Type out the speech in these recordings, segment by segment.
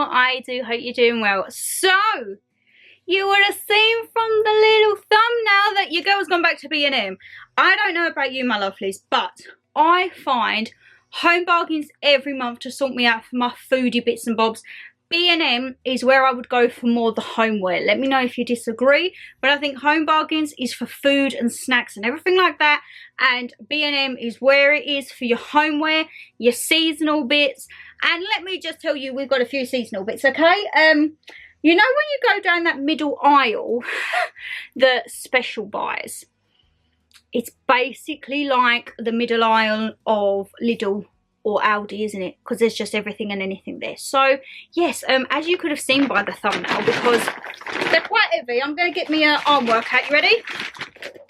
I do hope you're doing well. So, you would have seen from the little thumbnail that your girl's gone back to B&M. I don't know about you, my lovelies, but I find home bargains every month to sort me out for my foodie bits and bobs. B&M is where I would go for more the homeware. Let me know if you disagree, but I think home bargains is for food and snacks and everything like that, and B&M is where it is for your homeware, your seasonal bits. And let me just tell you, we've got a few seasonal bits, okay? You know when you go down that middle aisle, the special buys, it's basically like the middle aisle of Lidl or Aldi, isn't it? Because there's just everything and anything there. So yes, as you could have seen by the thumbnail, because they're quite heavy, I'm going to get me an arm workout. You ready?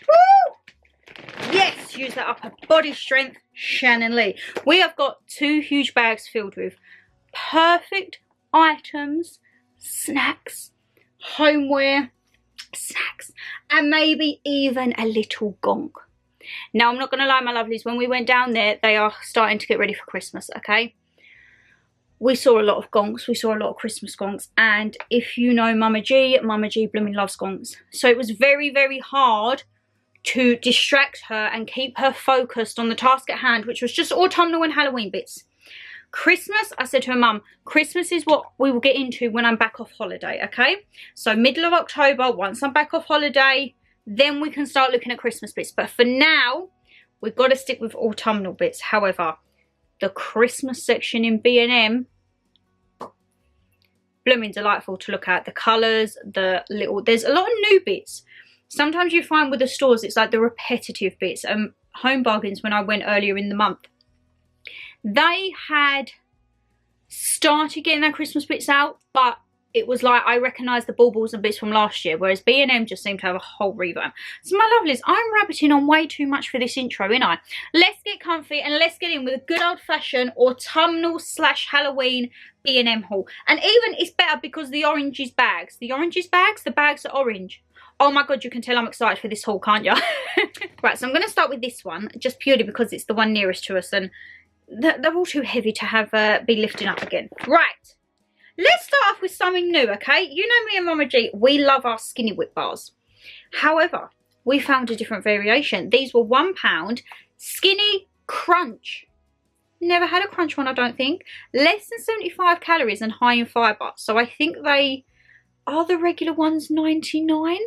Woo! Yes, use that upper body strength, Shannon Lee. We have got 2 huge bags filled with perfect items, snacks, homeware, snacks, and maybe even a little gong. Now, I'm not going to lie, my lovelies, when we went down there, they are starting to get ready for Christmas, okay? We saw a lot of gongs, we saw a lot of Christmas gongs, and if you know Mama G blooming loves gongs. So it was very, very hard to distract her and keep her focused on the task at hand, which was just autumnal and Halloween bits. Christmas, I said to her mum, Christmas is what we will get into when I'm back off holiday, okay? So middle of October, once I'm back off holiday, then we can start looking at Christmas bits. But for now, we've got to stick with autumnal bits. However, the Christmas section in B&M, blooming delightful to look at. The colours, the little, there's a lot of new bits. Sometimes you find with the stores, it's like the repetitive bits. Home bargains, when I went earlier in the month, they had started getting their Christmas bits out, but it was like I recognised the baubles and bits from last year, whereas B&M just seemed to have a whole revamp. So my lovelies, I'm rabbiting on way too much for this intro, ain't I? Let's get comfy and let's get in with a good old-fashioned autumnal / Halloween B&M haul. And even it's better because the oranges bags. The bags are orange. Oh my god, you can tell I'm excited for this haul, can't you? Right, so I'm going to start with this one, just purely because it's the one nearest to us and they're all too heavy to have be lifting up again. Right. Let's start off with something new, okay? You know me and Mama G, we love our skinny whip bars. However, we found a different variation. These were £1 skinny crunch. Never had a crunch one, I don't think. Less than 75 calories and high in fibre. So I think they are the regular ones 99.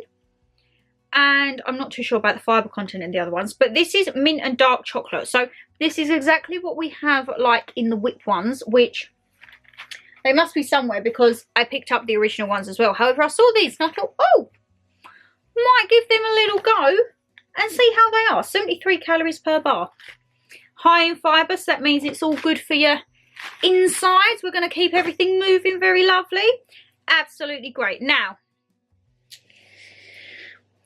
And I'm not too sure about the fibre content in the other ones. But this is mint and dark chocolate. So this is exactly what we have like in the whip ones, which they must be somewhere because I picked up the original ones as well. However, I saw these and I thought, oh, might give them a little go and see how they are. 73 calories per bar. High in fibre, so that means it's all good for your insides. We're going to keep everything moving, very lovely. Absolutely great. Now,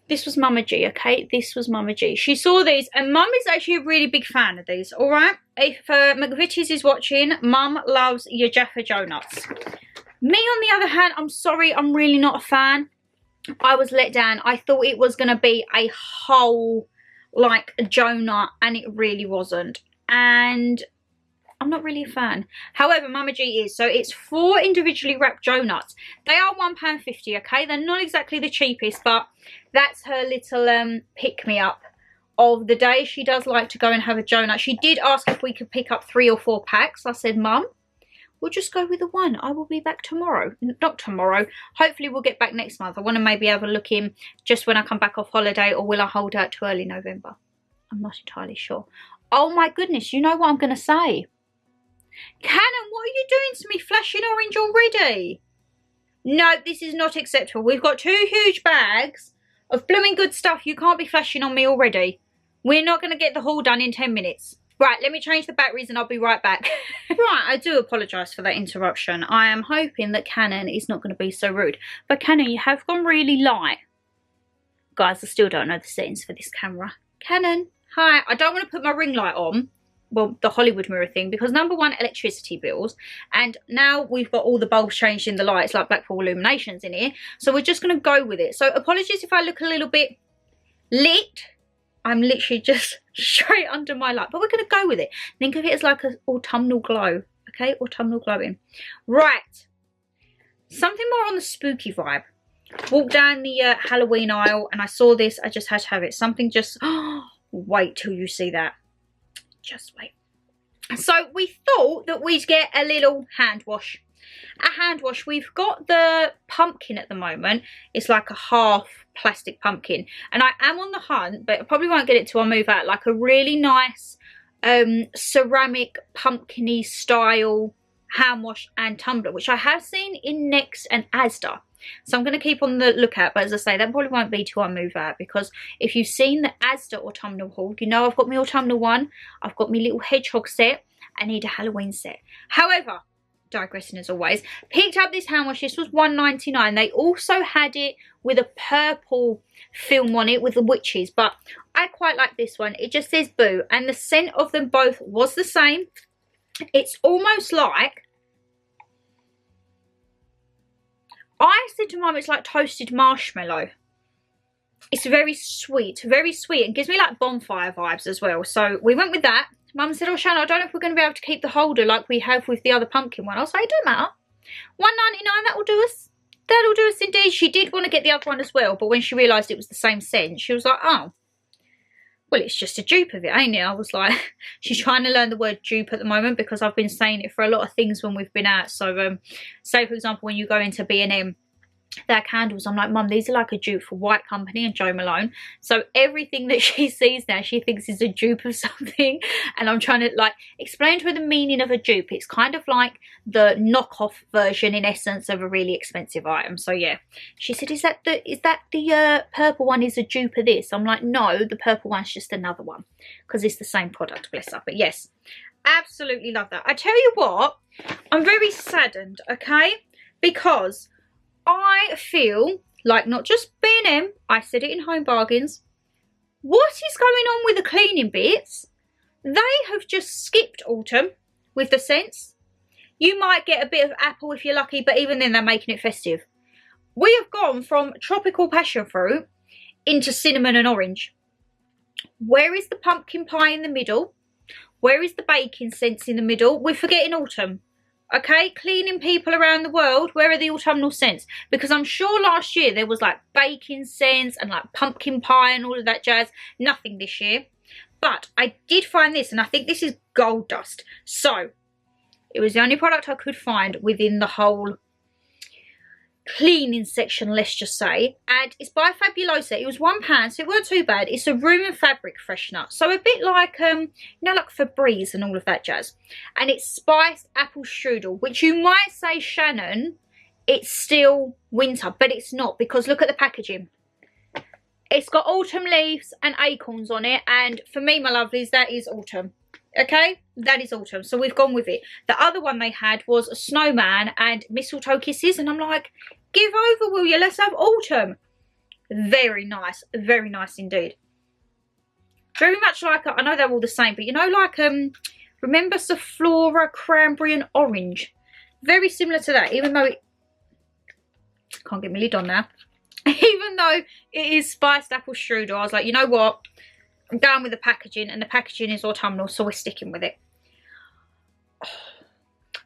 this was Mama G, okay? This was Mama G. She saw these, and Mum is actually a really big fan of these, all right? If McVitie's is watching, Mum loves your Jaffa Joe nuts. Me, on the other hand, I'm sorry, I'm really not a fan. I was let down. I thought it was going to be a whole, like, Joe nut, and it really wasn't. And I'm not really a fan. However, Mama G is. So it's 4 individually wrapped Joe nuts. They are £1.50, okay? They're not exactly the cheapest, but that's her little pick-me-up of the day. She does like to go and have a Joe nut. She did ask if we could pick up 3 or 4 packs. I said, Mum, we'll just go with the one. I will be back tomorrow. Not tomorrow. Hopefully we'll get back next month. I want to maybe have a look in just when I come back off holiday, or will I hold out to early November? I'm not entirely sure. Oh my goodness, you know what I'm going to say? Cannon, what are you doing to me, flashing orange already? No, this is not acceptable. We've got 2 huge bags of blooming good stuff. You can't be flashing on me already. We're not going to get the haul done in 10 minutes. Right, let me change the batteries and I'll be right back. Right, I do apologise for that interruption. I am hoping that Cannon is not going to be so rude. But Cannon, you have gone really light. Guys, I still don't know the settings for this camera. Cannon, hi. I don't want to put my ring light on. Well, the Hollywood mirror thing, because number one, electricity bills, and now we've got all the bulbs changed in the lights, like Blackpool Illuminations in here, so we're just going to go with it. So apologies if I look a little bit lit. I'm literally just straight under my light, but we're going to go with it. Think of it as like an autumnal glow, okay? Autumnal glowing. Right, something more on the spooky vibe. Walked down the Halloween aisle and I saw this. I just had to have it. Something just, wait till you see that. Just wait. So we thought that we'd get a little hand wash. A hand wash. We've got the pumpkin at the moment. It's like a half plastic pumpkin. And I am on the hunt, but I probably won't get it till I move out. Like a really nice ceramic pumpkin-y style hand wash and tumbler, which I have seen in Next and Asda. So I'm going to keep on the lookout, but as I say, that probably won't be till I move out, because if you've seen the Asda autumnal haul, you know I've got my autumnal one, I've got my little hedgehog set, I need a Halloween set. However, digressing as always, picked up this hand wash. This was $1.99. They also had it with a purple film on it with the witches, but I quite like this one. It just says Boo, and the scent of them both was the same. It's almost like, I said to Mum, it's like toasted marshmallow. It's very sweet, and gives me like bonfire vibes as well. So we went with that. Mum said, oh Shannon, I don't know if we're going to be able to keep the holder like we have with the other pumpkin one. I was like, it don't matter. $1.99, that will do us. That'll do us indeed. She did want to get the other one as well, but when she realised it was the same scent, she was like, oh, well, it's just a dupe of it, ain't it? I was like, she's trying to learn the word dupe at the moment, because I've been saying it for a lot of things when we've been out. So, say, for example, when you go into B&M, their candles, I'm like, Mum, these are like a dupe for White Company and Jo Malone. So everything that she sees now, she thinks is a dupe of something. And I'm trying to like explain to her the meaning of a dupe. It's kind of like the knockoff version in essence of a really expensive item. So yeah, she said, is that the purple one is a dupe of this? I'm like, no, the purple one's just another one, because it's the same product, bless her. But yes, absolutely love that. I tell you what, I'm very saddened, okay, because I feel like not just B&M, I said it in Home Bargains, what is going on with the cleaning bits? They have just skipped autumn with the scents. You might get a bit of apple if you're lucky, but even then they're making it festive. We have gone from tropical passion fruit into cinnamon and orange. Where is the pumpkin pie in the middle? Where is the baking scents in the middle? We're forgetting autumn. Okay, cleaning people around the world, where are the autumnal scents? Because I'm sure last year there was like baking scents and like pumpkin pie and all of that jazz. Nothing this year. But I did find this, and I think this is gold dust. So, it was the only product I could find within the whole cleaning section, let's just say, and it's by Fabulosa. It was £1, so it weren't too bad. It's a room and fabric freshener, so a bit like you know, like Febreze and all of that jazz. And it's spiced apple strudel, which you might say, Shannon, it's still winter, but it's not, because look at the packaging. It's got autumn leaves and acorns on it, and for me, my lovelies, that is autumn. Okay, that is autumn, so we've gone with it. The other one they had was a snowman and mistletoe kisses, and I'm like, give over, will you? Let's have autumn. Very nice indeed. Very much like, I know they're all the same, but you know, like, remember Sephora cranberry and orange? Very similar to that, even though it, can't get my lid on now. Even though it is spiced apple strudel, I was like, you know what? I'm going with the packaging, and the packaging is autumnal, so we're sticking with it.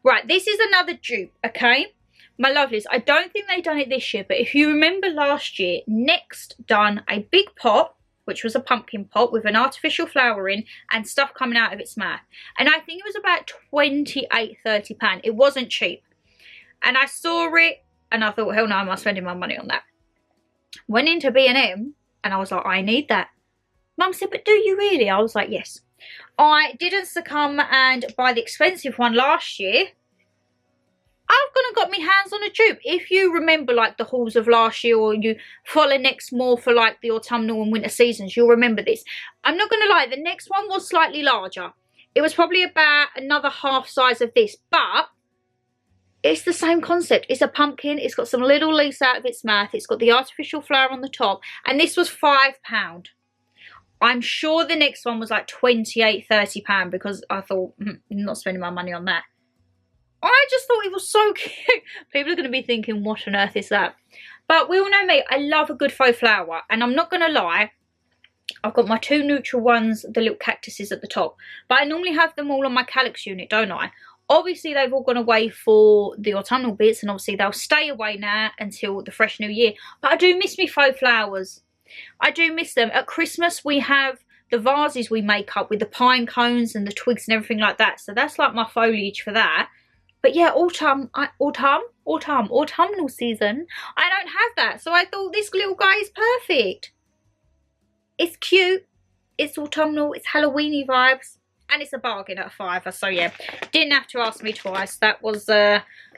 Right, this is another dupe, okay? My lovelies, I don't think they've done it this year, but if you remember last year, Next done a big pot, which was a pumpkin pot with an artificial flower in and stuff coming out of its mouth. And I think it was about £28–30. It wasn't cheap. And I saw it, and I thought, hell no, I'm not spending my money on that. Went into B&M, and I was like, I need that. Mum said, but do you really? I was like, yes. I didn't succumb and buy the expensive one last year. I've gone and got my hands on a dupe. If you remember like the hauls of last year, or you follow Next more for like the autumnal and winter seasons, you'll remember this. I'm not going to lie, the next one was slightly larger. It was probably about another half size of this, but it's the same concept. It's a pumpkin. It's got some little leaves out of its mouth. It's got the artificial flower on the top, and this was £5. I'm sure the next one was like £28–30, because I thought, I'm not spending my money on that. I just thought it was so cute. People are going to be thinking, what on earth is that? But we all know me, I love a good faux flower. And I'm not going to lie, I've got my two neutral ones, the little cactuses at the top. But I normally have them all on my calyx unit, don't I? Obviously, they've all gone away for the autumnal bits, and obviously they'll stay away now until the fresh new year. But I do miss me faux flowers. I do miss them. At Christmas, we have the vases we make up with the pine cones and the twigs and everything like that. So that's like my foliage for that. But yeah, autumnal season, I don't have that. So I thought this little guy is perfect. It's cute. It's autumnal. It's Halloweeny vibes. And it's a bargain at £5. So yeah, didn't have to ask me twice. That was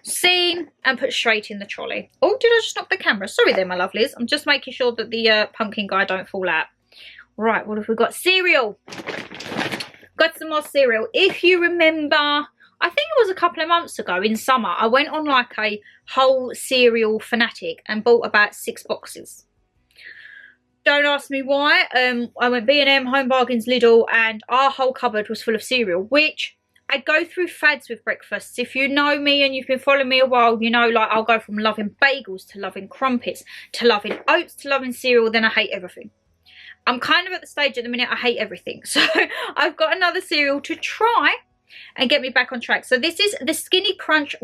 seen and put straight in the trolley. Oh, did I just knock the camera? Sorry there, my lovelies. I'm just making sure that the pumpkin guy don't fall out. Right, what have we got? Cereal. Got some more cereal. If you remember, I think it was a couple of months ago in summer, I went on like a whole cereal fanatic and bought about 6 boxes. Don't ask me why. I went B&M, Home Bargains, Lidl, and our whole cupboard was full of cereal, which I go through fads with breakfasts. If you know me and you've been following me a while, you know, like I'll go from loving bagels to loving crumpets to loving oats to loving cereal, then I hate everything. I'm kind of at the stage at the minute I hate everything. So I've got another cereal to try and get me back on track. So this is the Skinny Crunch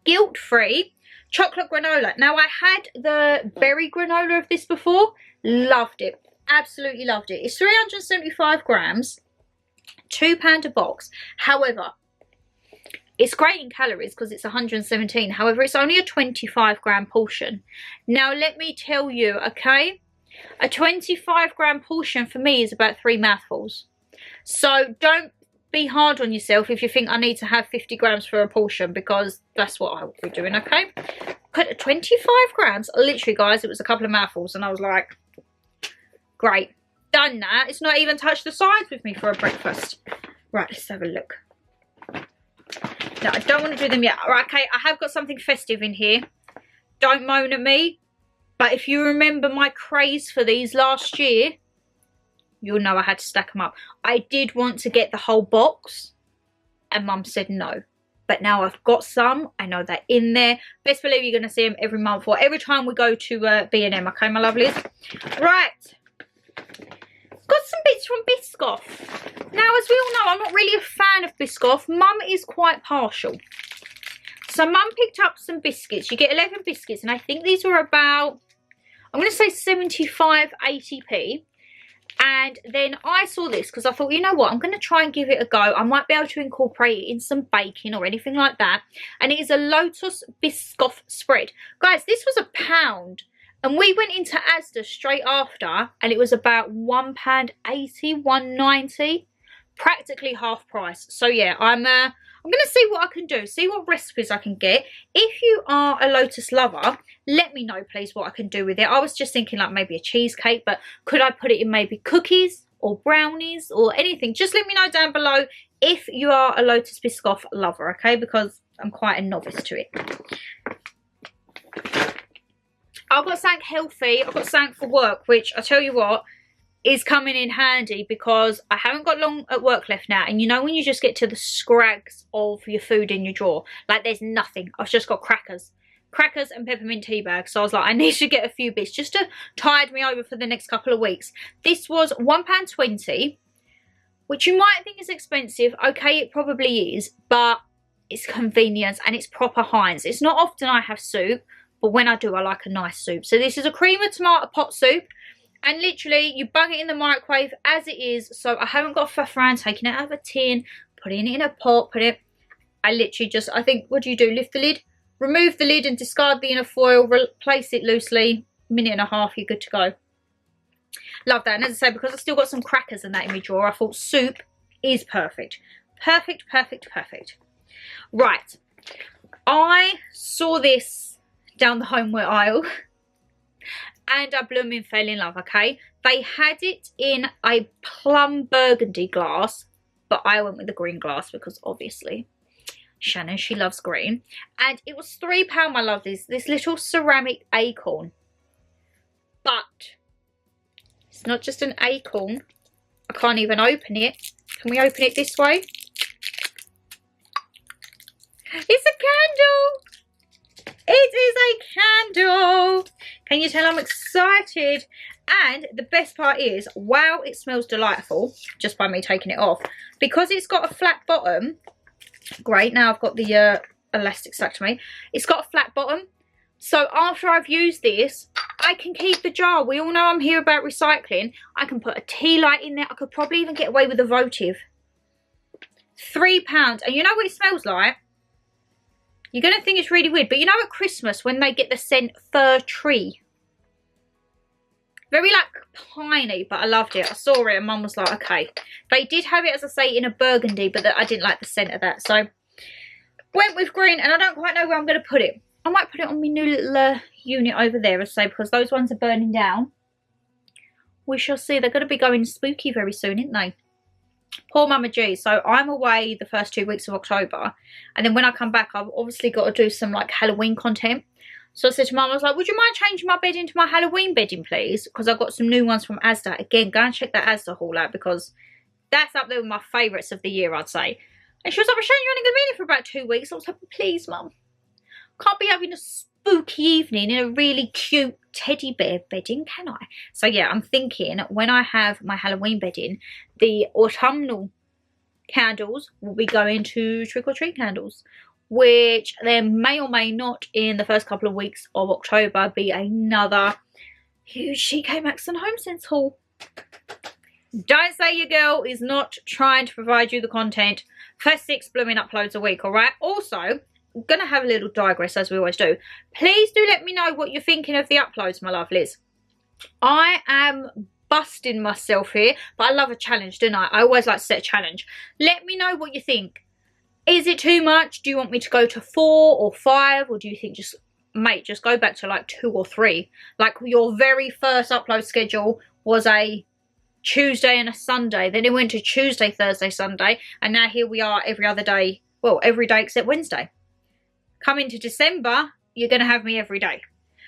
guilt-free chocolate granola. Now I had the berry granola of this before. Loved it. Absolutely loved it. It's 375 grams, £2 a box. However, it's great in calories because it's 117. However, it's only a 25-gram portion. Now, let me tell you, okay, a 25-gram portion for me is about 3 mouthfuls. So don't be hard on yourself if you think I need to have 50 grams for a portion, because that's what I will be doing, okay? But 25 grams, literally, guys, it was a couple of mouthfuls, and I was like, great. Done that. It's not even touched the sides with me for a breakfast. Right, let's have a look. No, I don't want to do them yet. Right, okay, I have got something festive in here. Don't moan at me. But if you remember my craze for these last year, you'll know I had to stack them up. I did want to get the whole box, and Mum said no. But now I've got some. I know they're in there. Best believe you're going to see them every month or every time we go to B&M, okay, my lovelies? Right. Got some bits from Biscoff. Now, as we all know, I'm not really a fan of Biscoff. Mum is quite partial. So Mum picked up some biscuits. You get 11 biscuits, and I think these were about, I'm going to say 75, 80p. And then I saw this because I thought, you know what, I'm going to try and give it a go. I might be able to incorporate it in some baking or anything like that. And it is a Lotus Biscoff spread. Guys, this was £1. And we went into Asda straight after, and it was about £1.80, £1.90, practically half price. So yeah, I'm going to see what I can do, see what recipes I can get. If you are a Lotus lover, let me know, please, what I can do with it. I was just thinking like maybe a cheesecake, but could I put it in maybe cookies or brownies or anything? Just let me know down below if you are a Lotus Biscoff lover, okay? Because I'm quite a novice to it. I've got something healthy. I've got something for work, which I tell you what is coming in handy because I haven't got long at work left now. And you know when you just get to the scrags of your food in your drawer, like there's nothing. I've just got crackers and peppermint tea bags. So I was like, I need to get a few bits just to tide me over for the next couple of weeks. This was £1.20, which you might think is expensive. Okay, it probably is, but it's convenience and it's proper Heinz. It's not often I have soup, but when I do, I like a nice soup. So this is a cream of tomato pot soup. And literally, you bung it in the microwave as it is. So I haven't got to faff around taking it out of a tin, putting it in a pot, I literally just, I think, what do? Lift the lid, remove the lid and discard the inner foil, replace it loosely, minute and a half, you're good to go. Love that. And as I say, because I've still got some crackers and that in my drawer, I thought soup is perfect. Perfect, perfect, perfect. Right. I saw this down the homeware aisle and I blooming fell in love, okay? They had it in a plum burgundy glass, but I went with the green glass because obviously Shannon, she loves green. And it was £3, my love, this little ceramic acorn. But it's not just an acorn. I can't even open it. Can we open it this way? It's a candle! It is a candle. Can you tell I'm excited? And the best part is, wow, it smells delightful just by me taking it off. Because it's got a flat bottom. Great, now I've got the elastic stuck to me. It's got a flat bottom. So after I've used this, I can keep the jar. We all know I'm here about recycling. I can put a tea light in there. I could probably even get away with a votive. £3. And you know what it smells like? You're going to think it's really weird. But you know at Christmas when they get the scent fir tree? Very like piney, but I loved it. I saw it and Mum was like, okay. They did have it, as I say, in a burgundy, but I didn't like the scent of that. So went with green, and I don't quite know where I'm going to put it. I might put it on my new little unit over there, as I say, because those ones are burning down. We shall see. They're going to be going spooky very soon, aren't they? Poor Mama G. So I'm away the first 2 weeks of October, and then when I come back, I've obviously got to do some like Halloween content. So I said to Mum, I was like, would you mind changing my bed into my Halloween bedding, please? Because I've got some new ones from Asda. Again, go and check that Asda haul out, because that's up there with my favourites of the year, I'd say. And she was like, Shane, you're only going to be here for about 2 weeks. I was like, please, Mum. Can't be having a spooky evening in a really cute teddy bear bedding, can I? So yeah, I'm thinking when I have my Halloween bedding, the autumnal candles will be going to trick-or-treat candles, which there may or may not in the first couple of weeks of October be another huge TK Maxx and HomeSense haul. Don't say your girl is not trying to provide you the content for 6 blooming uploads a week, alright? Also, I'm going to have a little digress as we always do. Please do let me know what you're thinking of the uploads, my lovelies. I am busting myself here, but I love a challenge, don't I? I always like to set a challenge. Let me know what you think. Is it too much? Do you want me to go to 4 or 5? Or do you think just, mate, just go back to like 2 or 3? Like your very first upload schedule was a Tuesday and a Sunday. Then it went to Tuesday, Thursday, Sunday. And now here we are every other day. Well, every day except Wednesday. Come into December, you're going to have me every day.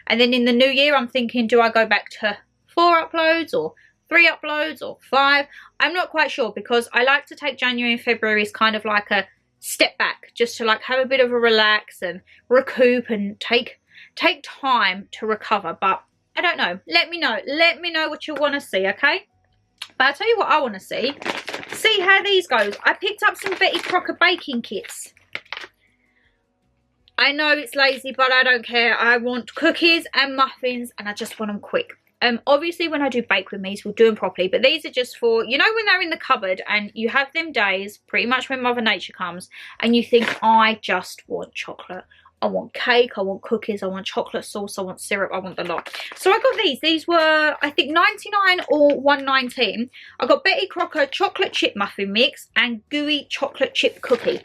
And then in the new year, I'm thinking, do I go back to 4 uploads or 3 uploads or 5? I'm not quite sure, because I like to take January and February as kind of like a step back, just to like have a bit of a relax and recoup and take time to recover. But I don't know. Let me know what you want to see, okay? But I'll tell you what I want to see how these goes. I picked up some Betty Crocker baking kits. I know it's lazy, but I don't care. I want cookies and muffins, and I just want them quick. Obviously when I do bake with me's, we'll do them properly, but these are just for, you know, when they're in the cupboard and you have them days pretty much when Mother Nature comes and you think, I just want chocolate, I want cake, I want cookies, I want chocolate sauce, I want syrup, I want the lot. So I got these were I think 99 or 119. I got Betty Crocker chocolate chip muffin mix and gooey chocolate chip cookie.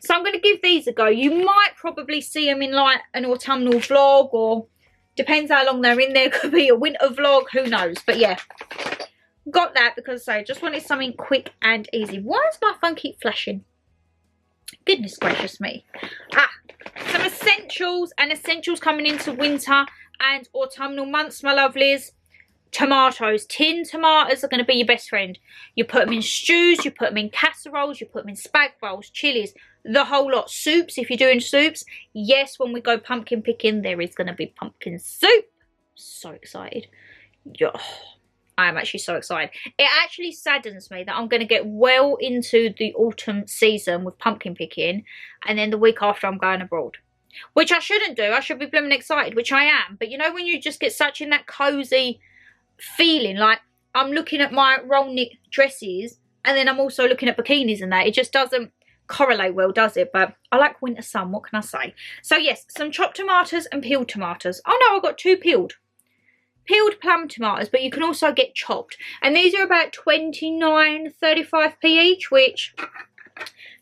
So I'm going to give these a go. You might probably see them in like an autumnal vlog, or depends how long they're in there. Could be a winter vlog, who knows. But yeah, got that because I just wanted something quick and easy. Why does my phone keep flashing? Goodness gracious me. Some essentials, and essentials coming into winter and autumnal months, my lovelies. Tomatoes. Tin tomatoes are going to be your best friend. You put them in stews, you put them in casseroles, you put them in spag bowls, chilies, the whole lot. Soups, if you're doing soups. Yes, when we go pumpkin picking, there is going to be pumpkin soup. So excited. Oh, I am actually so excited. It actually saddens me that I'm going to get well into the autumn season with pumpkin picking, and then the week after I'm going abroad. Which I shouldn't do. I should be blooming excited, which I am. But you know when you just get such in that cosy feeling, like I'm looking at my roll knit dresses and then I'm also looking at bikinis and that, it just doesn't correlate well, does it? But I like winter sun, what can I say? So yes, some chopped tomatoes and peeled tomatoes. Oh no, I got 2 peeled plum tomatoes, but you can also get chopped, and these are about 29.35p each, which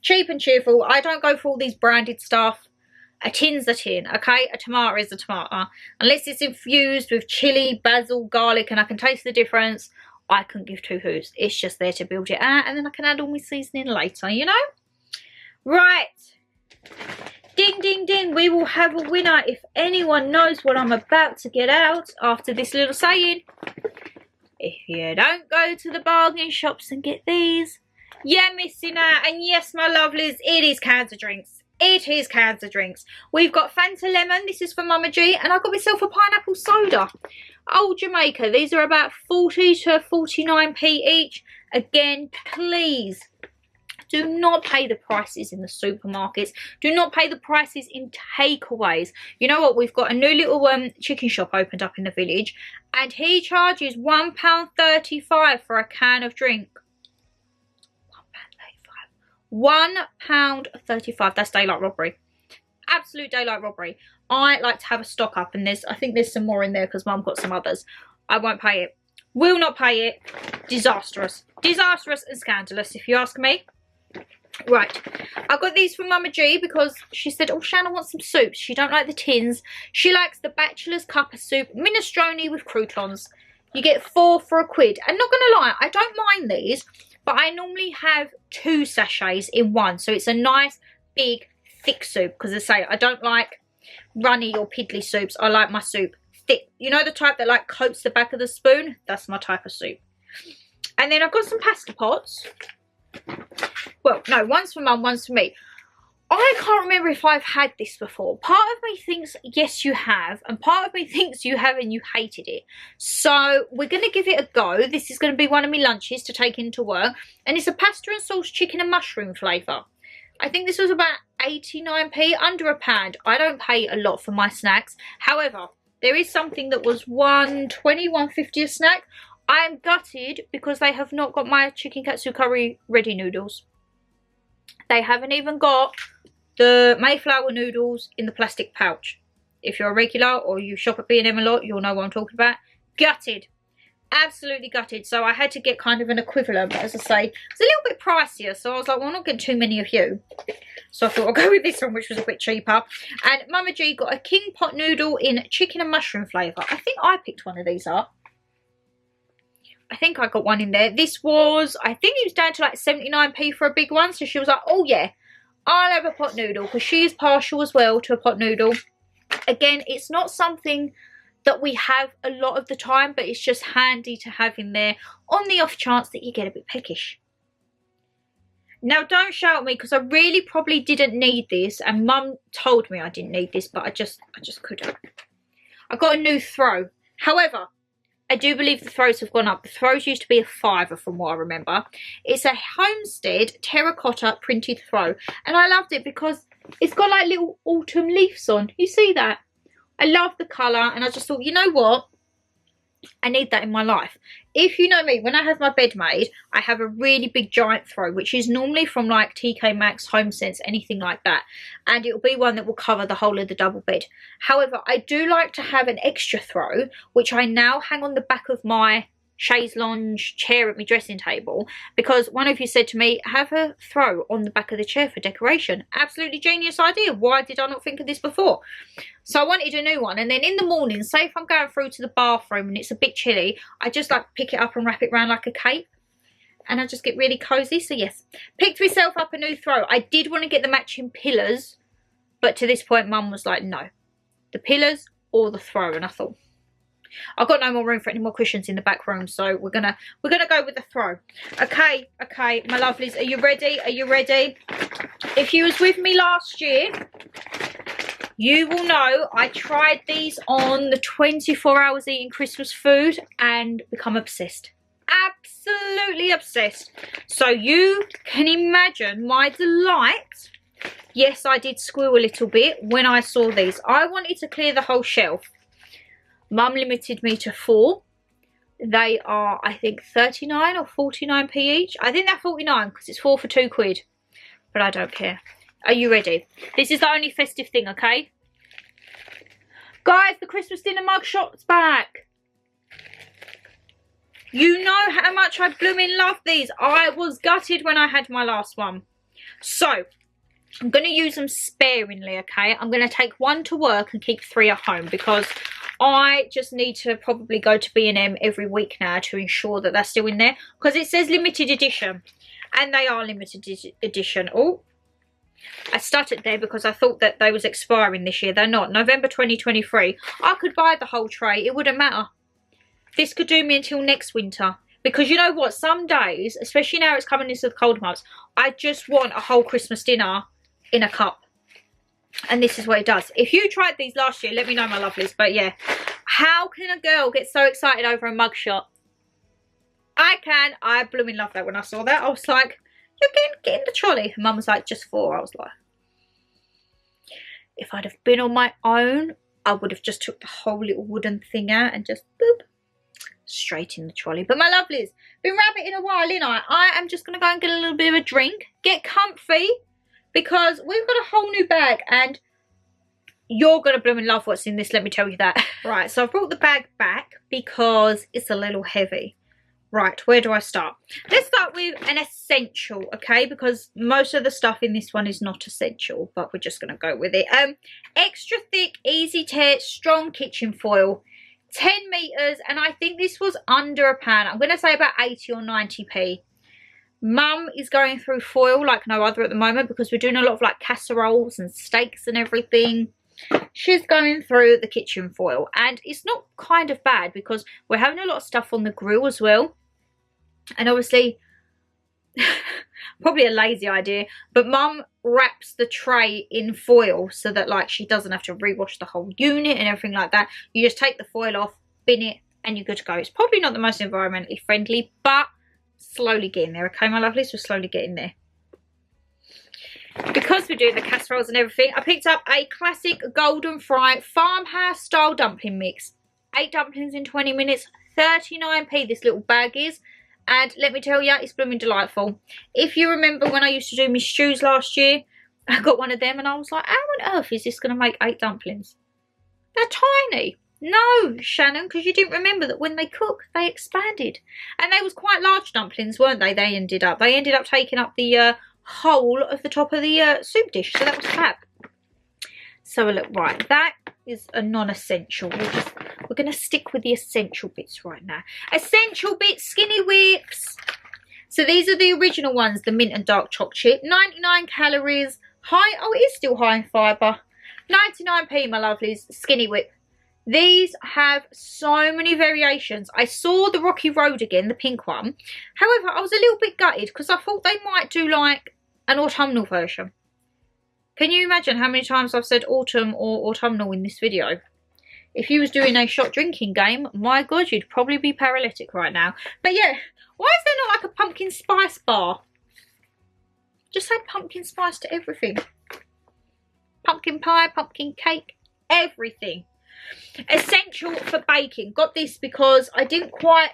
cheap and cheerful. I don't go for all these branded stuff. A tin's a tin, okay? A tomato is a tomato. Unless it's infused with chili, basil, garlic, and I can taste the difference, I couldn't give 2 hoots. It's just there to build it out, and then I can add all my seasoning later, you know? Right. Ding, ding, ding. We will have a winner if anyone knows what I'm about to get out after this little saying. If you don't go to the bargain shops and get these, you're missing out. And yes, my lovelies, it is cans of drinks. It is cans of drinks. We've got Fanta Lemon. This is for Mama G. And I got myself a pineapple soda. Old Jamaica. These are about 40 to 49p each. Again, please do not pay the prices in the supermarkets. Do not pay the prices in takeaways. You know what? We've got a new little chicken shop opened up in the village. And he charges £1.35 for a can of drink. £1.35. That's daylight robbery. Absolute daylight robbery. I like to have a stock up, and I think there's some more in there because Mum got some others. I won't pay it. Will not pay it. Disastrous. Disastrous and scandalous, if you ask me. Right. I got these from Mama G because she said, oh, Shannon wants some soups. She don't like the tins. She likes the Bachelor's Cup of Soup minestrone with croutons. You get 4 for £1. And not going to lie, I don't mind these. But I normally have 2 sachets in one. So it's a nice, big, thick soup. Because as I say, I don't like runny or piddly soups. I like my soup thick. You know the type that like coats the back of the spoon? That's my type of soup. And then I've got some pasta pots. Well, no, one's for Mum, one's for me. I can't remember if I've had this before. Part of me thinks, yes, you have. And part of me thinks you have and you hated it. So we're going to give it a go. This is going to be one of my lunches to take into work. And it's a pasta and sauce chicken and mushroom flavour. I think this was about 89p, under £1. I don't pay a lot for my snacks. However, there is something that was £1.20, £1.50 a snack. I am gutted because they have not got my chicken katsu curry ready noodles. They haven't even got the Mayflower noodles in the plastic pouch. If you're a regular or you shop at B&M a lot, you'll know what I'm talking about. Gutted. Absolutely gutted. So I had to get kind of an equivalent. But as I say, it's a little bit pricier. So I was like, well, I'm not getting too many of you. So I thought I'll go with this one, which was a bit cheaper. And Mama G got a king pot noodle in chicken and mushroom flavour. I think I picked one of these up. I think I got one in there. This was, I think it was down to like 79p for a big one. So she was like, oh yeah, I'll have a pot noodle. Because she is partial as well to a pot noodle. Again, it's not something that we have a lot of the time. But it's just handy to have in there on the off chance that you get a bit peckish. Now, don't shout at me because I really probably didn't need this. And Mum told me I didn't need this. But I just couldn't. I got a new throw. However, I do believe the throws have gone up. The throws used to be a £5 from what I remember. It's a Homestead terracotta printed throw. And I loved it because it's got like little autumn leaves on. You see that? I love the colour. And I just thought, you know what? I need that in my life. If you know me, when I have my bed made, I have a really big giant throw, which is normally from like TK Maxx, HomeSense, anything like that. And it'll be one that will cover the whole of the double bed. However, I do like to have an extra throw, which I now hang on the back of my chaise lounge chair at my dressing table, because one of you said to me, have a throw on the back of the chair for decoration. Absolutely genius idea. Why did I not think of this before? So I wanted a new one. And then in the morning, say if I'm going through to the bathroom and it's a bit chilly, I just like pick it up and wrap it around like a cape. And I just get really cozy. So yes, picked myself up a new throw. I did want to get the matching pillars, but to this point Mum was like, no, the pillars or the throw. And I thought, I've got no more room for any more cushions in the back room, so we're gonna go with the throw. Okay, my lovelies, are you ready? Are you ready? If you was with me last year, you will know I tried these on the 24 hours eating Christmas food and become obsessed. Absolutely obsessed. So you can imagine my delight. Yes, I did squeal a little bit when I saw these. I wanted to clear the whole shelf. Mum limited me to 4. They are, I think, 39 or 49p each. I think they're 49 because it's 4 for £2. But I don't care. Are you ready? This is the only festive thing, okay? Guys, the Christmas dinner mug shop's back. You know how much I blooming love these. I was gutted when I had my last one. So, I'm going to use them sparingly, okay? I'm going to take 1 to work and keep 3 at home because I just need to probably go to B&M every week now to ensure that they're still in there. Because it says limited edition. And they are limited edition. Oh, I stuttered there because I thought that they was expiring this year. They're not. November 2023. I could buy the whole tray. It wouldn't matter. This could do me until next winter. Because you know what? Some days, especially now it's coming into the cold months, I just want a whole Christmas dinner in a cup. And this is what it does. If you tried these last year, let me know, my lovelies. But yeah, how can a girl get so excited over a mugshot? I can. I blooming love that when I saw that. I was like, you're get in the trolley. And Mum was like, just 4. I was like, if I'd have been on my own, I would have just took the whole little wooden thing out and just boop, straight in the trolley. But my lovelies, been rabbiting a while, ain't I? I am just going to go and get a little bit of a drink, get comfy, because we've got a whole new bag and you're going to blooming love what's in this, let me tell you that. Right, so I've brought the bag back because it's a little heavy. Right, where do I start? Let's start with an essential, okay? Because most of the stuff in this one is not essential, but we're just going to go with it. Extra thick, easy tear, strong kitchen foil. 10 metres, and I think this was under £1. I'm going to say about 80 or 90p. Mum is going through foil like no other at the moment because we're doing a lot of like casseroles and steaks and everything. She's going through the kitchen foil, and it's not kind of bad because we're having a lot of stuff on the grill as well. And obviously, probably a lazy idea, but Mum wraps the tray in foil so that like she doesn't have to rewash the whole unit and everything like that. You just take the foil off, bin it, and you're good to go. It's probably not the most environmentally friendly, but slowly getting there, okay, my lovelies? We're slowly getting there. Because we're doing the casseroles and everything, I picked up a classic golden fry farmhouse style dumpling mix. 8 dumplings in 20 minutes, 39p this little bag is. And let me tell you, it's blooming delightful. If you remember when I used to do my stews last year, I got one of them and I was like, how on earth is this going to make 8 dumplings? They're tiny. No, Shannon, because you didn't remember that when they cook, they expanded. And they was quite large dumplings, weren't they? They ended up taking up the whole of the top of the soup dish. So that was fab. So look, right, that is a non-essential. We're going to stick with the essential bits right now. Essential bits, skinny whips. So these are the original ones, the mint and dark choc chip. 99 calories. High, oh, it is still high in fibre. 99p, my lovelies, skinny whip. These have so many variations. I saw the Rocky Road again, the pink one. However, I was a little bit gutted because I thought they might do like an autumnal version. Can you imagine how many times I've said autumn or autumnal in this video? If you was doing a shot drinking game, my God, you'd probably be paralytic right now. But yeah, why is there not like a pumpkin spice bar? Just add pumpkin spice to everything. Pumpkin pie, pumpkin cake, everything. Essential for baking. Got this because I didn't quite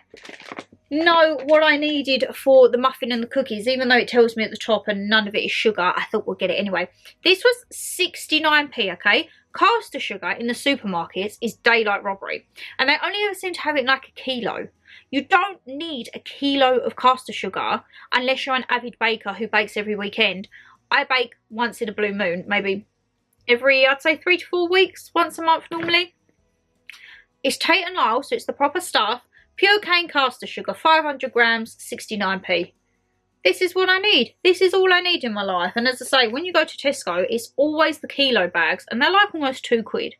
know what I needed for the muffin and the cookies, even though it tells me at the top and none of it is sugar. I thought we'll get it anyway. This was 69p, okay? Caster sugar in the supermarkets is daylight robbery, and they only ever seem to have it in like a kilo. You don't need a kilo of caster sugar unless you're an avid baker who bakes every weekend. I bake once in a blue moon, maybe every, I'd say 3 to 4 weeks, once a month normally. It's Tate and Lyle, so it's the proper stuff. Pure cane caster sugar, 500 grams, 69p. This is what I need. This is all I need in my life. And as I say, when you go to Tesco, it's always the kilo bags, and they're like almost £2.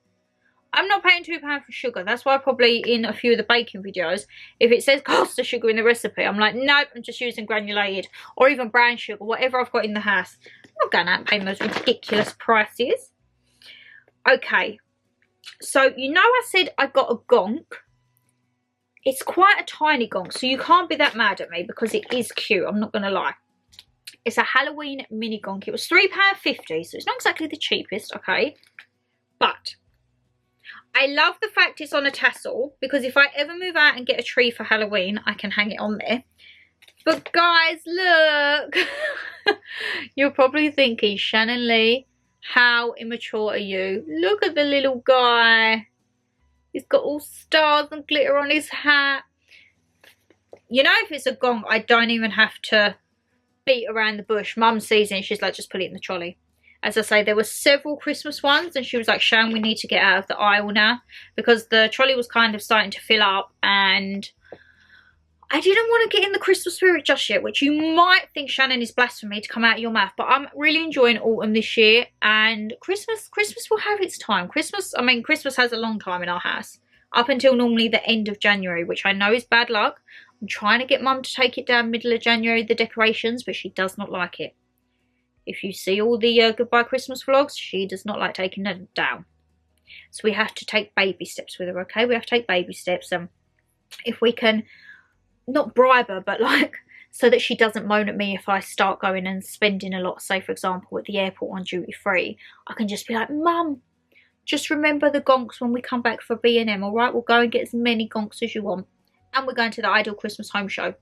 I'm not paying £2 for sugar. That's why probably in a few of the baking videos, if it says caster sugar in the recipe, I'm like, nope, I'm just using granulated or even brown sugar, whatever I've got in the house. I'm not going out and paying those ridiculous prices. Okay, so you know I said I got a gonk. It's quite a tiny gonk, so you can't be that mad at me because it is cute, I'm not going to lie. It's a Halloween mini gonk. It was £3.50, so it's not exactly the cheapest, okay? But I love the fact it's on a tassel, because if I ever move out and get a tree for Halloween, I can hang it on there. But guys, look! You're probably thinking, Shannon Lee, how immature are you? Look at the little guy. He's got all stars and glitter on his hat. You know, if it's a gong, I don't even have to beat around the bush. Mum sees it and she's like, just put it in the trolley. As I say, there were several Christmas ones and she was like, Shan, we need to get out of the aisle now, because the trolley was kind of starting to fill up and I didn't want to get in the Christmas spirit just yet, which you might think, Shannon, is blasphemy to come out of your mouth, but I'm really enjoying autumn this year, and Christmas will have its time. Christmas has a long time in our house, up until normally the end of January, which I know is bad luck. I'm trying to get Mum to take it down middle of January, the decorations, but she does not like it. If you see all the Goodbye Christmas vlogs, she does not like taking them down. So we have to take baby steps with her, okay? We have to take baby steps. If we can, not bribe her, but like, so that she doesn't moan at me if I start going and spending a lot, say for example at the airport on duty free, I can just be like, Mum, just remember the gonks when we come back for B&M, alright? We'll go and get as many gonks as you want. And we're going to the Ideal Christmas Home Show.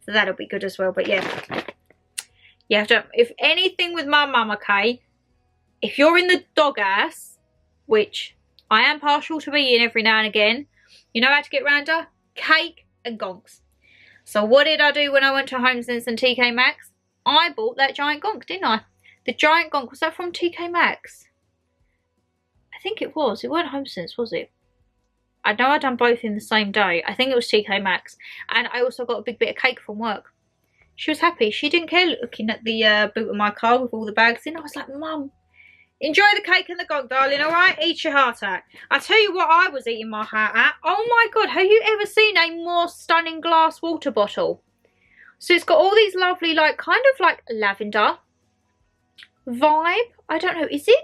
So that'll be good as well. But yeah, you have to, if anything with my mum, okay, if you're in the doghouse, which I am partial to be in every now and again, you know how to get round her? Cake and gonks. So what did I do when I went to HomeSense and TK Maxx? I bought that giant gonk, didn't I? The giant gonk, was that from TK Maxx? I think it was. It weren't HomeSense, was it? I know I done both in the same day. I think it was TK Maxx. And I also got a big bit of cake from work. She was happy. She didn't care looking at the boot of my car with all the bags in. I was like, Mum, enjoy the cake and the gonk, darling, alright? Eat your heart out. I tell you what I was eating my heart at. Oh my God, have you ever seen a more stunning glass water bottle? So it's got all these lovely, like, kind of like lavender vibe. I don't know, is it?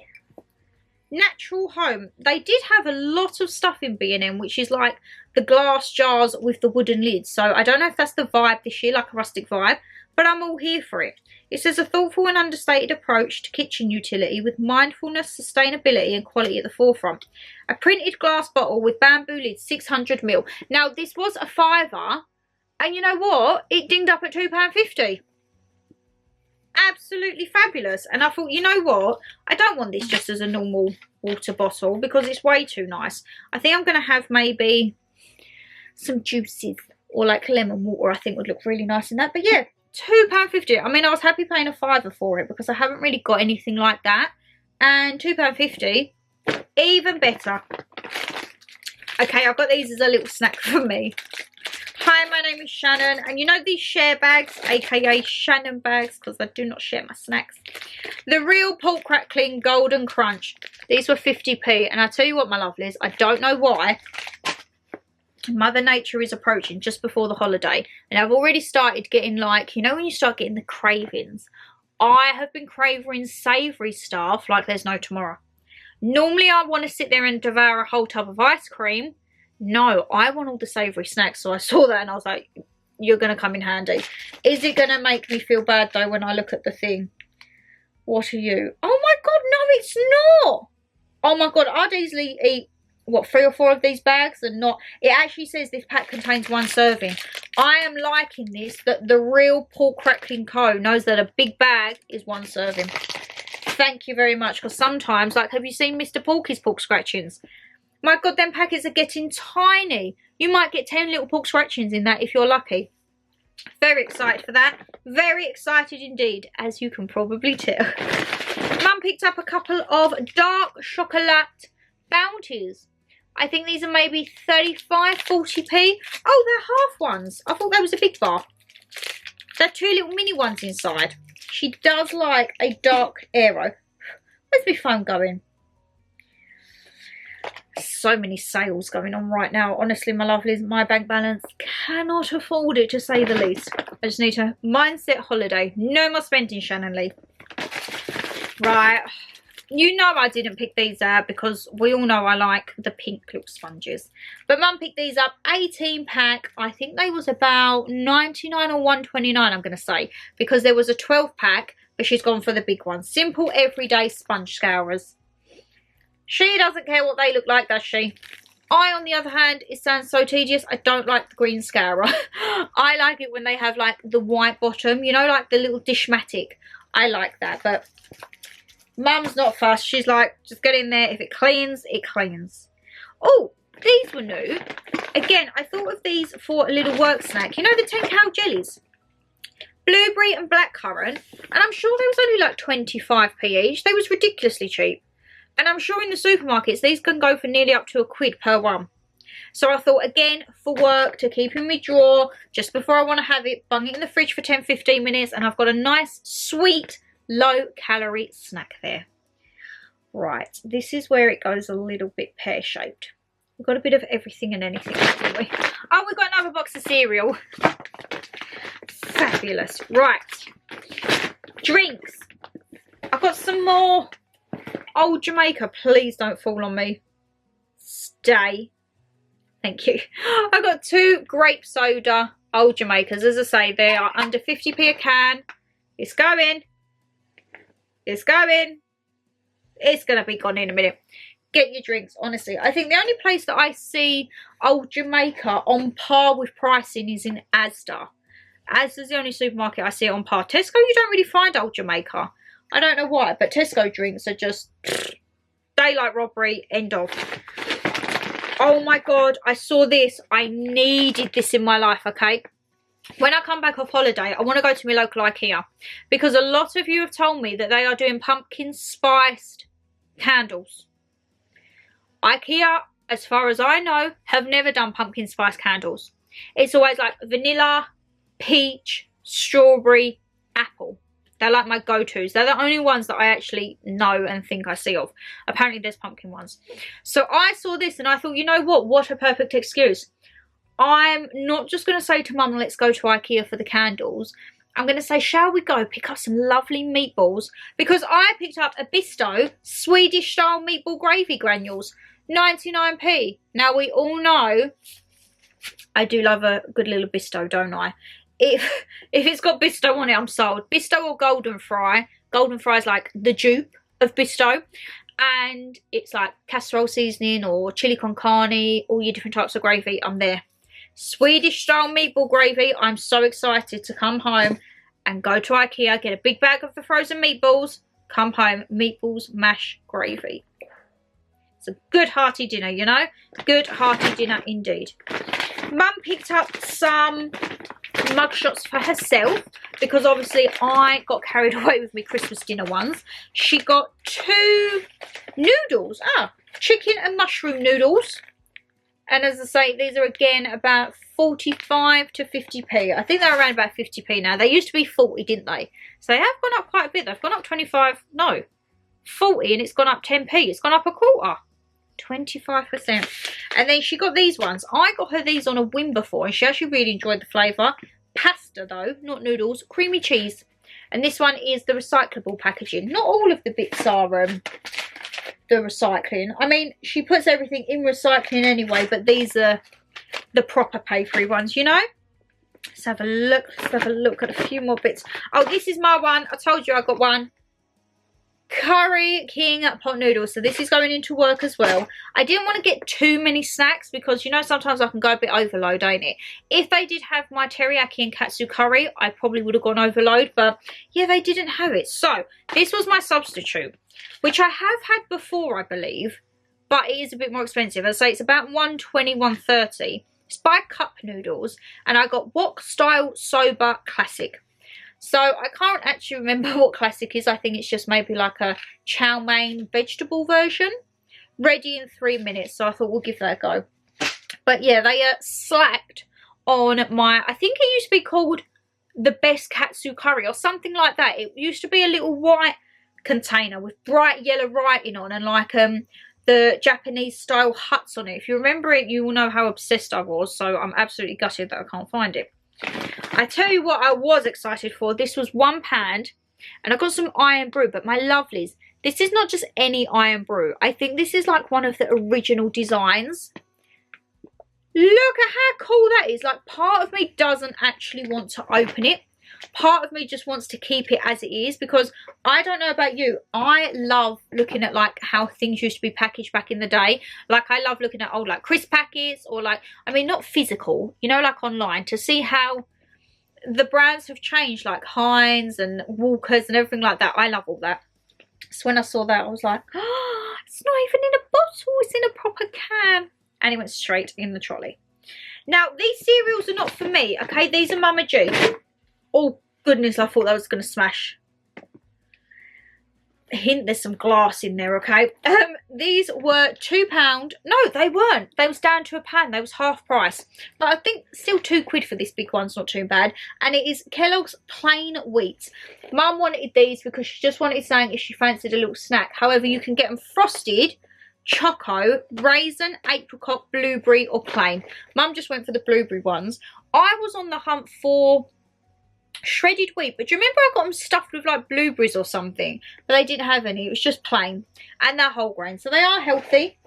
Natural Home. They did have a lot of stuff in B&M, which is like the glass jars with the wooden lids. So I don't know if that's the vibe this year, like a rustic vibe, but I'm all here for it. It says a thoughtful and understated approach to kitchen utility with mindfulness, sustainability and quality at the forefront. A printed glass bottle with bamboo lids, 600ml. Now this was a £5, and you know what? It dinged up at £2.50. Absolutely fabulous. And I thought, you know what, I don't want this just as a normal water bottle because it's way too nice. I think I'm going to have maybe some juices or like lemon water. I think would look really nice in that. But yeah, £2.50. I mean, I was happy paying a £5 for it because I haven't really got anything like that. And £2.50, even better. Okay, I've got these as a little snack for me. Hi, my name is Shannon, and you know these share bags, aka Shannon bags, because I do not share my snacks. The Real Pork Crackling Golden Crunch. These were 50p, and I tell you what, my lovelies, I don't know why. Mother Nature is approaching just before the holiday, and I've already started getting like, you know when you start getting the cravings? I have been craving savoury stuff like there's no tomorrow. Normally I want to sit there and devour a whole tub of ice cream. No, I want all the savoury snacks. So I saw that and I was like, you're going to come in handy. Is it going to make me feel bad though when I look at the thing? What are you? Oh my God, no, it's not. Oh my God, I'd easily eat, what, 3 or 4 of these bags and not. It actually says this pack contains 1 serving. I am liking this, that the Real Pork Crackling Co. knows that a big bag is 1 serving. Thank you very much. Because sometimes, like, have you seen Mr. Porky's pork scratchings? My God, them packets are getting tiny. You might get 10 little pork scratchings in that if you're lucky. Very excited for that. Very excited indeed, as you can probably tell. Mum picked up a couple of dark chocolate bounties. I think these are maybe 35, 40p. Oh, they're half ones. I thought that was a big bar. They're 2 little mini ones inside. She does like a dark arrow. Where's my phone going? So many sales going on right now. Honestly, my lovelies, my bank balance cannot afford it, to say the least. I just need a mindset holiday. No more spending, Shannon Lee. Right. You know I didn't pick these out because we all know I like the pink little sponges. But Mum picked these up, 18 pack. I think they was about 99 or 129, I'm going to say. Because there was a 12 pack, but she's gone for the big one. Simple, everyday sponge scourers. She doesn't care what they look like, does she? I, on the other hand, it sounds so tedious. I don't like the green scourer. I like it when they have, like, the white bottom. You know, like the little Dishmatic. I like that, but Mum's not fussed. She's like, just get in there. If it cleans, it cleans. Oh, these were new. Again, I thought of these for a little work snack. You know the 10 cal jellies? Blueberry and blackcurrant. And I'm sure they was only like 25p each. They was ridiculously cheap. And I'm sure in the supermarkets, these can go for nearly up to £1 per one. So I thought, again, for work, to keep in my drawer, just before I want to have it, bung it in the fridge for 10-15 minutes, and I've got a nice, sweet, low-calorie snack there. Right, this is where it goes a little bit pear-shaped. We've got a bit of everything and anything, haven't we? Oh, we've got another box of cereal. Fabulous. Right. Drinks. I've got some more Old Jamaica. Please don't fall on me. Stay. Thank you. I got 2 grape soda Old Jamaicas. As I say, they are under 50p a can. It's going. It's going. It's going to be gone in a minute. Get your drinks, honestly. I think the only place that I see Old Jamaica on par with pricing is in Asda. Asda's the only supermarket I see it on par. Tesco, you don't really find Old Jamaica. I don't know why, but Tesco drinks are just daylight robbery, end of. Oh my God, I saw this. I needed this in my life, okay? When I come back off holiday, I want to go to my local IKEA because a lot of you have told me that they are doing pumpkin spiced candles. IKEA, as far as I know, have never done pumpkin spice candles. It's always like vanilla, peach, strawberry, apple. They're like my go-tos. They're the only ones that I actually know and think I see of. Apparently there's pumpkin ones. So I saw this and I thought, you know what? What a perfect excuse. I'm not just going to say to Mum, let's go to IKEA for the candles. I'm going to say, shall we go pick up some lovely meatballs? Because I picked up a Bisto Swedish style meatball gravy granules. 99p. Now we all know I do love a good little Bisto, don't I? If it's got Bisto on it, I'm sold. Bisto or Golden Fry. Golden Fry is like the dupe of Bisto. And it's like casserole seasoning or chili con carne, all your different types of gravy. I'm there. Swedish style meatball gravy. I'm so excited to come home and go to IKEA, get a big bag of the frozen meatballs, come home, meatballs, mash, gravy. It's a good hearty dinner, you know. Good hearty dinner indeed. Mum picked up some mug shots for herself because obviously I got carried away with my Christmas dinner ones. She got 2 noodles. Chicken and mushroom noodles. And as I say, these are again about 45 to 50p. I think they're around about 50p now. They used to be 40, didn't they? So they have gone up quite a bit. They've gone up 25, no, 40, and it's gone up 10p. It's gone up a quarter. 25%. And then she got these ones. I got her these on a whim before and she actually really enjoyed the flavour. Pasta though, not noodles. Creamy cheese. And this one is the recyclable packaging. Not all of the bits are the recycling. I mean, she puts everything in recycling anyway, but these are the proper papery ones, you know. Let's have a look. Let's have a look at a few more bits. Oh, this is my one. I told you I got one. Curry King pot noodles. So this is going into work as well. I didn't want to get too many snacks because, you know, sometimes I can go a bit overload, ain't it? If they did have my teriyaki and katsu curry, I probably would have gone overload. But yeah, they didn't have it. So this was my substitute, which I have had before, I believe. But it is a bit more expensive. I'd say it's about $120, $130. It's by Cup Noodles. And I got Wok Style Soba Classic. So I can't actually remember what classic is. I think it's just maybe like a chow mein vegetable version. Ready in 3 minutes. So I thought we'll give that a go. But yeah, they slacked on my, I think it used to be called the best katsu curry or something like that. It used to be a little white container with bright yellow writing on and like the Japanese style huts on it. If you remember it, you will know how obsessed I was. So I'm absolutely gutted that I can't find it. I tell you what I was excited for. This was £1 and I got some iron brew, but my lovelies, this is not just any iron brew. I think this is like one of the original designs. Look at how cool that is. Like, part of me doesn't actually want to open it. Part of me just wants to keep it as it is because I don't know about you. I love looking at like how things used to be packaged back in the day. Like I love looking at old like crisp packets or like, I mean not physical, you know, like online to see how the brands have changed, like Heinz and Walkers and everything like that. I love all that. So when I saw that I was like, oh, it's not even in a bottle, it's in a proper can. And it went straight in the trolley. Now these cereals are not for me, okay? These are Mama G. Oh goodness, I thought that was going to smash. Hint, there's some glass in there, okay? These were £2. No, they weren't. They was down to £1. They was half price. But I think still £2 for this big one's not too bad. And it is Kellogg's Plain Wheat. Mum wanted these because she just wanted something if she fancied a little snack. However, you can get them frosted, choco, raisin, apricot, blueberry or plain. Mum just went for the blueberry ones. I was on the hunt for shredded wheat. But do you remember I got them stuffed with like blueberries or something? But they didn't have any. It was just plain. And they're whole grain. So they are healthy.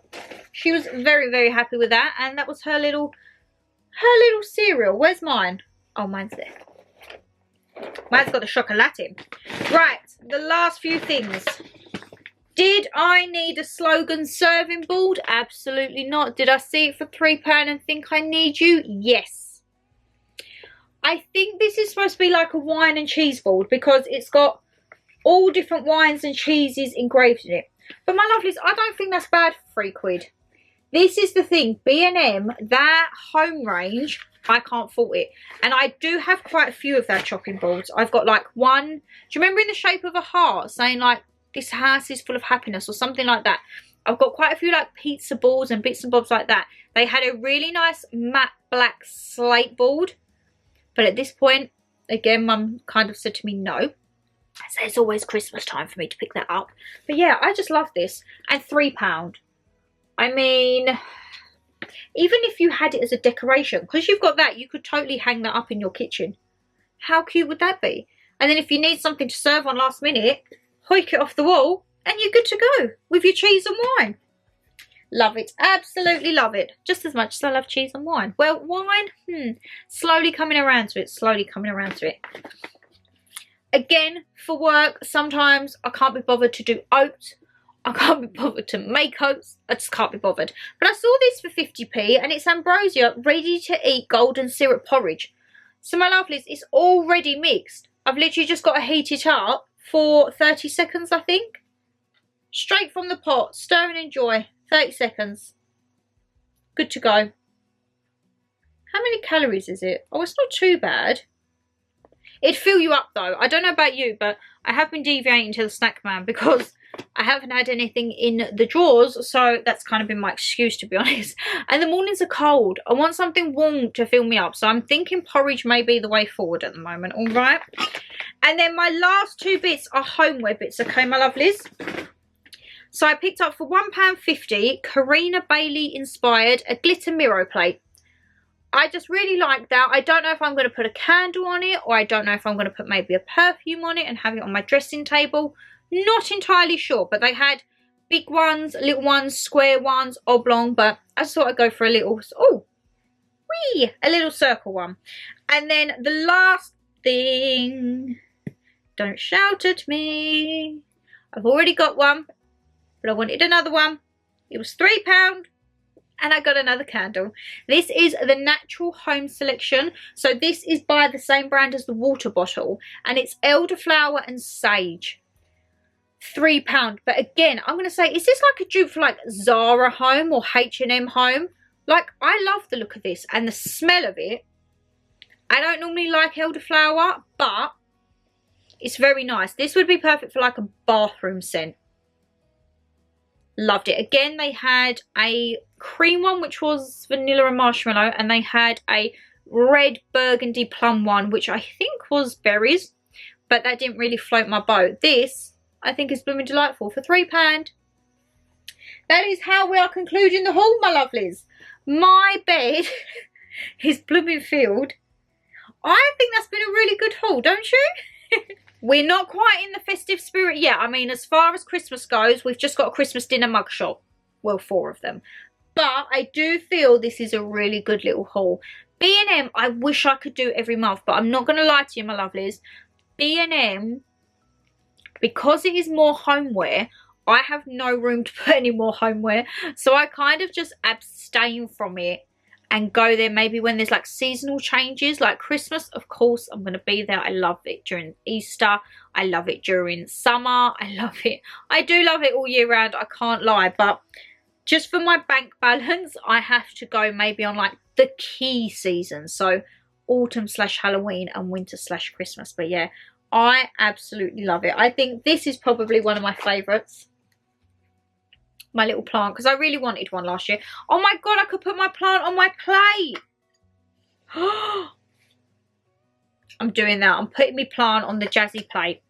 She was very, very happy with that. And that was her little cereal. Where's mine? Oh, mine's there. Mine's got the chocolate in. Right, the last few things. Did I need a slogan serving board? Absolutely not. Did I see it for £3 and think I need you? Yes. I think this is supposed to be like a wine and cheese board because it's got all different wines and cheeses engraved in it. But my lovelies, I don't think that's bad for £3. This is the thing, B&M, that home range, I can't fault it. And I do have quite a few of their chopping boards. I've got like one, do you remember in the shape of a heart saying like, this house is full of happiness or something like that? I've got quite a few like pizza boards and bits and bobs like that. They had a really nice matte black slate board. But at this point, again, Mum kind of said to me, no. So it's always Christmas time for me to pick that up. But yeah, I just love this. And £3. I mean, even if you had it as a decoration, because you've got that, you could totally hang that up in your kitchen. How cute would that be? And then if you need something to serve on last minute, hoik it off the wall and you're good to go with your cheese and wine. Love it. Absolutely love it. Just as much as I love cheese and wine. Well, wine, slowly coming around to it. Slowly coming around to it. Again, for work, sometimes I can't be bothered to do oats. I can't be bothered to make oats. I just can't be bothered. But I saw this for 50p and it's ambrosia ready to eat golden syrup porridge. So my lovelies, it's already mixed. I've literally just got to heat it up for 30 seconds, I think. Straight from the pot. Stir and enjoy. 30 seconds. Good to go. How many calories is it? Oh, it's not too bad. It'd fill you up though. I don't know about you, but I have been deviating to the snack man because I haven't had anything in the drawers, so that's kind of been my excuse, to be honest. And the mornings are cold. I want something warm to fill me up, so I'm thinking porridge may be the way forward at the moment, all right? And then my last two bits are homeware bits, okay, my lovelies? So I picked up for £1.50 Karina Bailey inspired a glitter mirror plate. I just really like that. I don't know if I'm going to put a candle on it, or I don't know if I'm going to put maybe a perfume on it and have it on my dressing table. Not entirely sure, but they had big ones, little ones, square ones, oblong, but I just thought I'd go for a little, a little circle one. And then the last thing, don't shout at me. I've already got one, but I wanted another one. It was £3. And I got another candle. This is the Natural Home Selection. So this is by the same brand as the water bottle. And it's elderflower and sage. £3. But again, I'm going to say, is this like a dupe for like Zara Home or H&M Home? Like, I love the look of this and the smell of it. I don't normally like elderflower, but it's very nice. This would be perfect for like a bathroom scent. Loved it. Again, they had a cream one, which was vanilla and marshmallow, and they had a red burgundy plum one, which I think was berries, but that didn't really float my boat. This, I think, is blooming delightful for £3. That is how we are concluding the haul, my lovelies. My bed is blooming filled. I think that's been a really good haul, don't you? We're not quite in the festive spirit yet. I mean, as far as Christmas goes, we've just got a Christmas dinner mug shop. Well, 4 of them. But I do feel this is a really good little haul. B&M, I wish I could do every month, but I'm not going to lie to you, my lovelies. B&M, because it is more homeware, I have no room to put any more homeware. So I kind of just abstain from it and go there maybe when there's like seasonal changes, like Christmas. Of course, I'm going to be there. I love it during Easter. I love it during summer. I love it. I do love it all year round. I can't lie. But just for my bank balance, I have to go maybe on like the key season. So autumn/Halloween and winter/Christmas. But yeah, I absolutely love it. I think this is probably one of my favourites. My little plant, because I really wanted one last year. Oh my god, I could put my plant on my plate. I'm doing that. I'm putting my plant on the jazzy plate.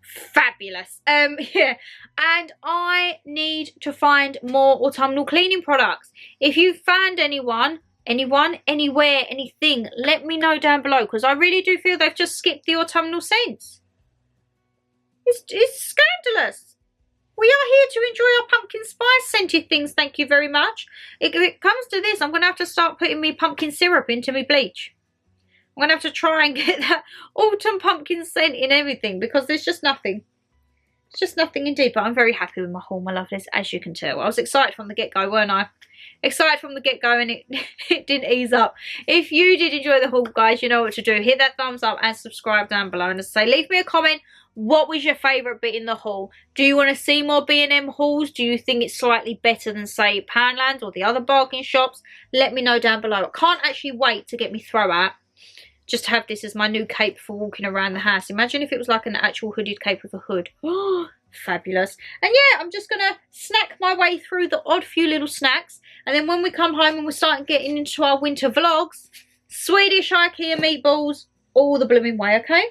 Fabulous. Yeah, and I need to find more autumnal cleaning products. If you found anyone, Anyone, anywhere, anything, let me know down below, because I really do feel they've just skipped the autumnal scents. It's scandalous. We are here to enjoy our pumpkin spice scented things, thank you very much. If it comes to this, I'm going to have to start putting me pumpkin syrup into me bleach. I'm going to have to try and get that autumn pumpkin scent in everything, because there's just nothing. It's just nothing indeed, but I'm very happy with my haul, my lovelies, as you can tell. I was excited from the get-go, weren't I? Excited from the get-go, and it didn't ease up. If you did enjoy the haul, guys, you know what to do. Hit that thumbs up and subscribe down below. And as I say, leave me a comment. What was your favourite bit in the haul? Do you want to see more B&M hauls? Do you think it's slightly better than, say, Poundland or the other bargain shops? Let me know down below. I can't actually wait to get me throw out. Just to have this as my new cape for walking around the house. Imagine if it was like an actual hooded cape with a hood. Oh, fabulous. And yeah, I'm just going to snack my way through the odd few little snacks. And then when we come home and we start getting into our winter vlogs, Swedish IKEA meatballs all the blooming way, okay?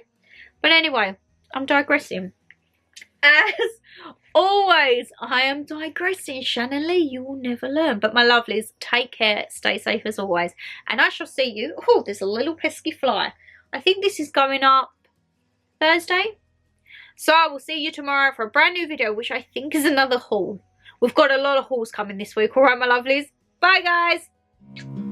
But anyway, I'm digressing. As always, I am digressing. Shannon Lee, you will never learn. But my lovelies, take care, stay safe as always. And I shall see you. Oh, there's a little pesky fly. I think this is going up Thursday. So I will see you tomorrow for a brand new video, which I think is another haul. We've got a lot of hauls coming this week. Alright, my lovelies. Bye, guys.